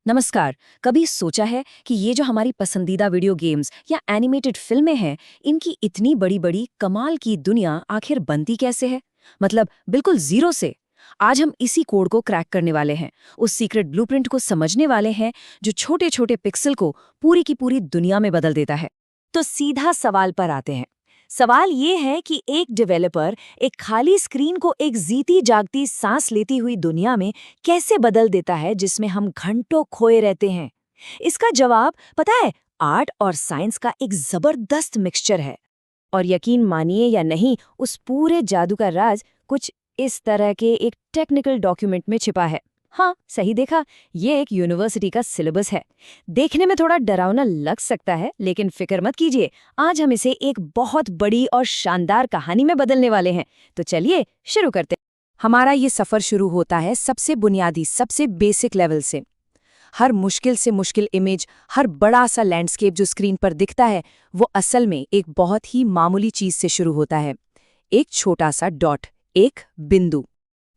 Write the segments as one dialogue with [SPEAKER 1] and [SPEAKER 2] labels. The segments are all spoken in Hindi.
[SPEAKER 1] नमस्कार। कभी सोचा है कि ये जो हमारी पसंदीदा वीडियो गेम्स या एनिमेटेड फिल्में हैं, इनकी इतनी बड़ी बड़ी कमाल की दुनिया आखिर बनती कैसे है? मतलब बिल्कुल जीरो से। आज हम इसी कोड को क्रैक करने वाले हैं, उस सीक्रेट ब्लूप्रिंट को समझने वाले हैं जो छोटे छोटे पिक्सल को पूरी की पूरी दुनिया में बदल देता है। तो सीधा सवाल पर आते हैं। सवाल ये है कि एक डेवलपर एक खाली स्क्रीन को एक जीती जागती सांस लेती हुई दुनिया में कैसे बदल देता है जिसमें हम घंटों खोए रहते हैं। इसका जवाब पता है, आर्ट और साइंस का एक जबरदस्त मिक्सचर है। और यकीन मानिए या नहीं, उस पूरे जादू का राज कुछ इस तरह के एक टेक्निकल डॉक्यूमेंट में छिपा है। हाँ, सही देखा, ये एक यूनिवर्सिटी का सिलेबस है। देखने में थोड़ा डरावना लग सकता है, लेकिन फिक्र मत कीजिए, आज हम इसे एक बहुत बड़ी और शानदार कहानी में बदलने वाले हैं। तो चलिए शुरू करते हैं। हमारा ये सफर शुरू होता है सबसे बुनियादी, सबसे बेसिक लेवल से। हर मुश्किल से मुश्किल इमेज, हर बड़ा सा लैंडस्केप जो स्क्रीन पर दिखता है, वो असल में एक बहुत ही मामूली चीज से शुरू होता है। एक छोटा सा डॉट, एक बिंदु।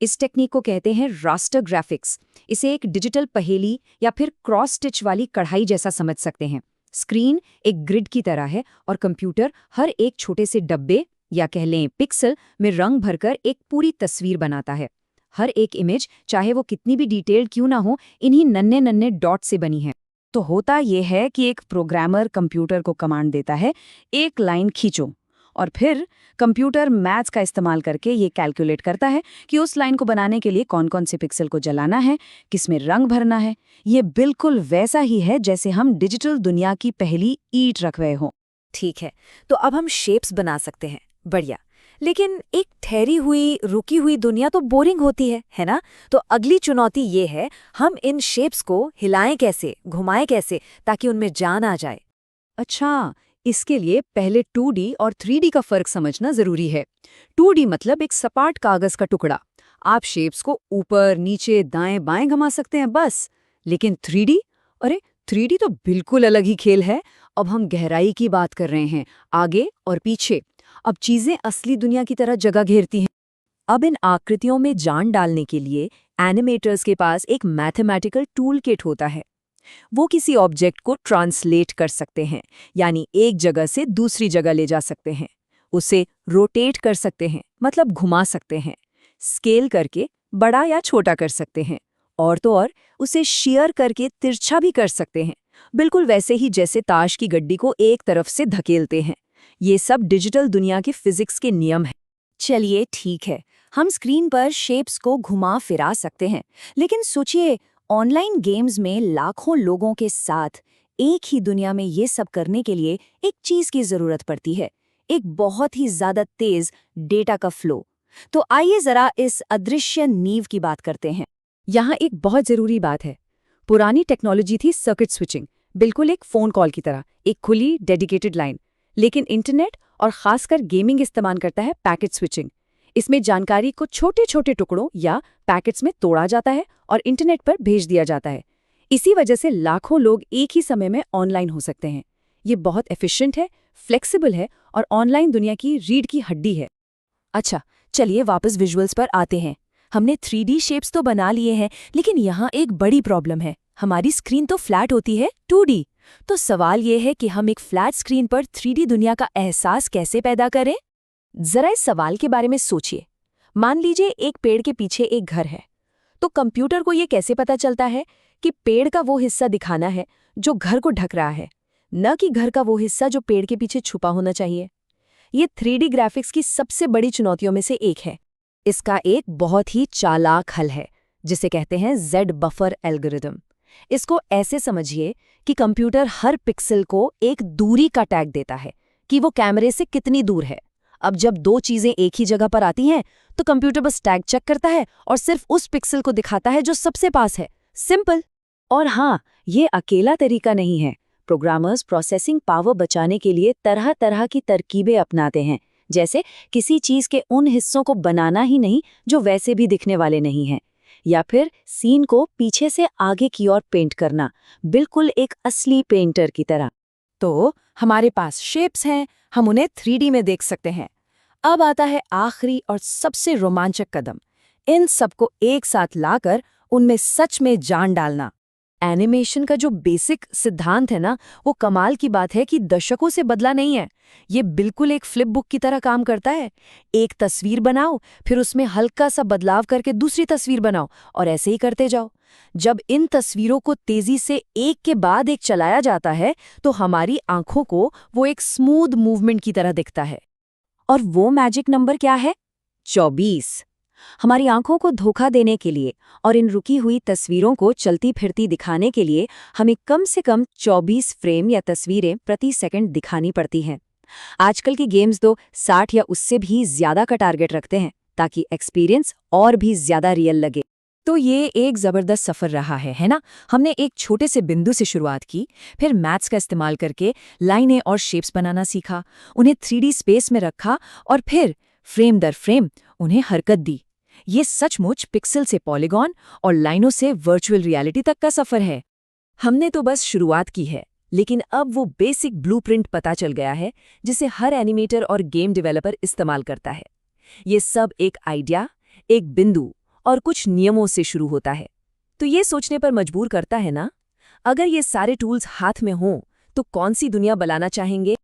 [SPEAKER 1] इस टेक्निक को कहते हैं रास्टर ग्राफिक्स। इसे एक डिजिटल पहेली या फिर क्रॉस स्टिच वाली कढ़ाई जैसा समझ सकते हैं। स्क्रीन एक ग्रिड की तरह है और कंप्यूटर हर एक छोटे से डब्बे या कह लें पिक्सल में रंग भरकर एक पूरी तस्वीर बनाता है। हर एक इमेज, चाहे वो कितनी भी डिटेल्ड क्यों ना हो, इन्हीं नन्हे नन्हे डॉट से बनी है। तो होता यह है कि एक प्रोग्रामर कंप्यूटर को कमांड देता है, एक लाइन खींचो, और फिर कंप्यूटर मैथ्स का इस्तेमाल करके ये कैलकुलेट करता है कि उस लाइन को बनाने के लिए कौन कौन से पिक्सल को जलाना है, किसमें रंग भरना है। ये बिल्कुल वैसा ही है जैसे हम डिजिटल दुनिया की पहली ईंट रख रहे हों।
[SPEAKER 2] ठीक है, तो अब हम शेप्स बना सकते हैं। बढ़िया। लेकिन एक ठहरी हुई, रुकी हुई दुनिया तो बोरिंग होती है ना? तो अगली चुनौती ये है, हम इन शेप्स को हिलाएं कैसे, घुमाएं कैसे, ताकि उनमें जान आ जाए।
[SPEAKER 1] अच्छा, इसके लिए पहले 2D और 3D का फर्क समझना जरूरी है। 2D मतलब एक सपाट कागज का टुकड़ा। आप शेप्स को ऊपर, नीचे, दाएं, बाएं घुमा सकते हैं बस। लेकिन 3D, अरे 3D तो बिल्कुल अलग ही खेल है। अब हम गहराई की बात कर रहे हैं, आगे और पीछे। अब चीजें असली दुनिया की तरह जगह घेरती हैं। अब इन आकृतियों में जान डालने के लिए एनिमेटर्स के पास एक मैथमेटिकल टूल किट होता है। वो किसी ऑब्जेक्ट को ट्रांसलेट कर सकते हैं, यानी एक जगह से दूसरी जगह ले जा सकते हैं। उसे रोटेट कर सकते हैं, मतलब घुमा सकते हैं। स्केल करके बड़ा या छोटा कर सकते हैं। और तो और, उसे शेयर करके तिरछा भी कर सकते हैं, बिल्कुल वैसे ही जैसे ताश की गड्डी को एक तरफ से धकेलते हैं। ये सब डिजिटल दुनिया के फिजिक्स के नियम हैं।
[SPEAKER 2] चलिए ठीक है, हम स्क्रीन पर शेप्स को घुमा फिरा सकते हैं, लेकिन सोचिए, ऑनलाइन गेम्स में लाखों लोगों के साथ एक ही दुनिया में ये सब करने के लिए एक चीज की जरूरत पड़ती है, एक बहुत ही ज्यादा तेज डेटा का फ्लो। तो आइए जरा इस अदृश्य नींव की बात करते हैं।
[SPEAKER 1] यहाँ एक बहुत जरूरी बात है। पुरानी टेक्नोलॉजी थी सर्किट स्विचिंग, बिल्कुल एक फोन कॉल की तरह, एक खुली डेडिकेटेड लाइन। लेकिन इंटरनेट और खासकर गेमिंग इस्तेमाल करता है पैकेट स्विचिंग। इसमें जानकारी को छोटे छोटे टुकड़ों या पैकेट्स में तोड़ा जाता है और इंटरनेट पर भेज दिया जाता है। इसी वजह से लाखों लोग एक ही समय में ऑनलाइन हो सकते हैं। ये बहुत एफिशिएंट है, फ्लेक्सिबल है और ऑनलाइन दुनिया की रीढ़ की हड्डी है।
[SPEAKER 2] अच्छा, चलिए वापस विजुअल्स पर आते हैं। हमने 3D शेप्स तो बना लिए हैं, लेकिन यहाँ एक बड़ी प्रॉब्लम है। हमारी स्क्रीन तो फ्लैट होती है, 2D। तो सवाल ये है कि हम एक फ्लैट स्क्रीन पर 3D दुनिया का एहसास कैसे पैदा करें? जरा इस सवाल के बारे में सोचिए। मान लीजिए एक पेड़ के पीछे एक घर है, तो कंप्यूटर को ये कैसे पता चलता है कि पेड़ का वो हिस्सा दिखाना है जो घर को ढक रहा है, न कि घर का वो हिस्सा जो पेड़ के पीछे छुपा होना चाहिए? ये 3D ग्राफिक्स की सबसे बड़ी चुनौतियों में से एक है। इसका एक बहुत ही चालाक हल है, जिसे कहते हैं जेड बफर एल्गोरिदम। इसको ऐसे समझिए कि कंप्यूटर हर पिक्सल को एक दूरी का टैग देता है कि वो कैमरे से कितनी दूर है। अब जब दो चीजें एक ही जगह पर आती हैं, तो कंप्यूटर बस टैग चेक करता है और सिर्फ उस पिक्सल को दिखाता है जो सबसे पास है। सिंपल। और हाँ, ये अकेला तरीका नहीं है। प्रोग्रामर्स प्रोसेसिंग पावर बचाने के लिए तरह तरह की तरकीबें अपनाते हैं, जैसे किसी चीज के उन हिस्सों को बनाना ही नहीं जो वैसे भी दिखने वाले नहीं हैं, या फिर सीन को पीछे से आगे की ओर पेंट करना, बिल्कुल एक असली पेंटर की तरह। तो हमारे पास शेप्स हैं, हम उन्हें 3D में देख सकते हैं। अब आता है आखिरी और सबसे रोमांचक कदम, इन सबको एक साथ लाकर उनमें सच में जान डालना। एनिमेशन का जो बेसिक सिद्धांत है ना, वो कमाल की बात है कि दशकों से बदला नहीं है। ये बिल्कुल एक फ्लिप बुक की तरह काम करता है। एक तस्वीर बनाओ, फिर उसमें हल्का सा बदलाव करके दूसरी तस्वीर बनाओ और ऐसे ही करते जाओ। जब इन तस्वीरों को तेजी से एक के बाद एक चलाया जाता है तो हमारी आंखों को वो एक स्मूथ मूवमेंट की तरह दिखता है।
[SPEAKER 1] और वो मैजिक नंबर क्या है? 24। हमारी आंखों को धोखा देने के लिए और इन रुकी हुई तस्वीरों को चलती फिरती दिखाने के लिए हमें कम से कम 24 फ्रेम या तस्वीरें प्रति सेकंड दिखानी पड़ती हैं। आजकल की गेम्स तो 60 या उससे भी ज्यादा का टारगेट रखते हैं ताकि एक्सपीरियंस और भी ज्यादा रियल लगे।
[SPEAKER 2] तो ये एक जबरदस्त सफर रहा है ना? हमने एक छोटे से बिंदु से शुरुआत की, फिर मैथ्स का इस्तेमाल करके लाइनें और शेप्स बनाना सीखा, उन्हें 3D स्पेस में रखा और फिर फ्रेम दर फ्रेम उन्हें हरकत दी। ये सचमुच पिक्सल से पॉलीगॉन और लाइनों से वर्चुअल रियलिटी तक का सफर है। हमने तो बस शुरुआत की है, लेकिन अब वो बेसिक ब्लूप्रिंट पता चल गया है जिसे हर एनिमेटर और गेम डेवलपर इस्तेमाल करता है। ये सब एक आइडिया, एक बिंदु और कुछ नियमों से शुरू होता है। तो ये सोचने पर मजबूर करता है ना, अगर ये सारे टूल्स हाथ में हों तो कौन सी दुनिया बनाना चाहेंगे?